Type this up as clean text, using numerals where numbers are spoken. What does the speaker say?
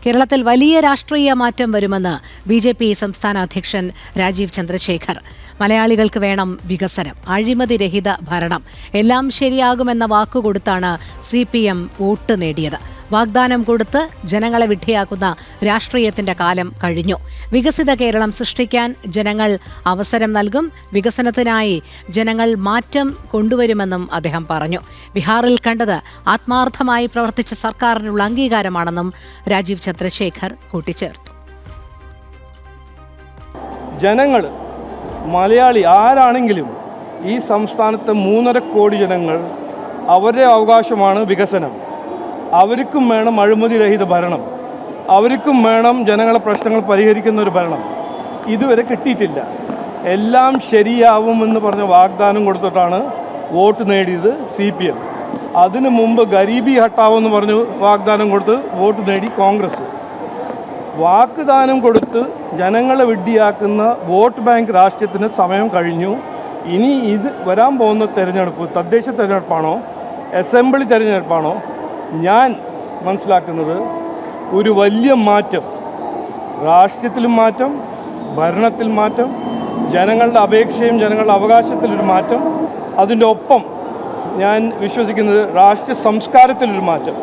കേരളത്തിൽ വലിയ രാഷ്ട്രീയ മാറ്റം വരുമെന്ന് BJP സംസ്ഥാന അധ്യക്ഷൻ രാജീവ് ചന്ദ്രശേഖർ. മലയാളികൾക്ക് വേണം വികസനം, അഴിമതിരഹിത ഭരണം. എല്ലാം ശരിയാകുമെന്ന വാക്കുകൊടുത്താണ് CPM വോട്ട് നേടിയത്. വാഗ്ദാനം കൊടുത്ത് ജനങ്ങളെ വിഡ്ഢിയാക്കുന്ന രാഷ്ട്രീയത്തിന്റെ കാലം കഴിഞ്ഞു. വികസിത കേരളം സൃഷ്ടിക്കാൻ ജനങ്ങൾ അവസരം നൽകും. വികസനത്തിനായി ജനങ്ങൾ മാറ്റം കൊണ്ടുവരുമെന്നും അദ്ദേഹം പറഞ്ഞു. ബീഹാറിൽ കണ്ടത് ആത്മാർത്ഥമായി പ്രവർത്തിച്ച സർക്കാരിനുള്ള അംഗീകാരമാണെന്നും രാജീവ് ചന്ദ്രശേഖർ കൂട്ടിച്ചേർത്തു. ജനങ്ങൾ, മലയാളി ആരാണെങ്കിലും ഈ സംസ്ഥാനത്തെ 3.5 കോടി ജനങ്ങൾ, അവരുടെ അവകാശമാണ് വികസനം. അവർക്കും വേണം അഴിമതിരഹിത ഭരണം. അവർക്കും വേണം ജനങ്ങളെ പ്രശ്നങ്ങൾ പരിഹരിക്കുന്ന ഒരു ഭരണം. ഇതുവരെ കിട്ടിയിട്ടില്ല. എല്ലാം ശരിയാവുമെന്ന് പറഞ്ഞ വാഗ്ദാനം കൊടുത്തിട്ടാണ് വോട്ട് നേടിയത് CPM. അതിനു മുമ്പ് ഗരീബി ഹട്ടാവെന്ന് പറഞ്ഞ് വാഗ്ദാനം കൊടുത്ത് വോട്ട് നേടി കോൺഗ്രസ്. വാഗ്ദാനം കൊടുത്ത് ജനങ്ങളെ വിഡ്ഢിയാക്കുന്ന വോട്ട് ബാങ്ക് രാഷ്ട്രീയത്തിന് സമയം കഴിഞ്ഞു. ഇനി ഇത് വരാൻ പോകുന്ന തെരഞ്ഞെടുപ്പ് തദ്ദേശ തെരഞ്ഞെടുപ്പാണോ അസംബ്ലി തെരഞ്ഞെടുപ്പാണോ, ഞാൻ മനസ്സിലാക്കുന്നത് ഒരു വലിയ മാറ്റം, രാഷ്ട്രീയത്തിലും മാറ്റം, ഭരണത്തിൽ മാറ്റം, ജനങ്ങളുടെ അപേക്ഷയും ജനങ്ങളുടെ അവകാശത്തിലൊരു മാറ്റം, അതിൻ്റെ ഒപ്പം ഞാൻ വിശ്വസിക്കുന്നത് രാഷ്ട്രീയ സംസ്കാരത്തിലൊരു മാറ്റം.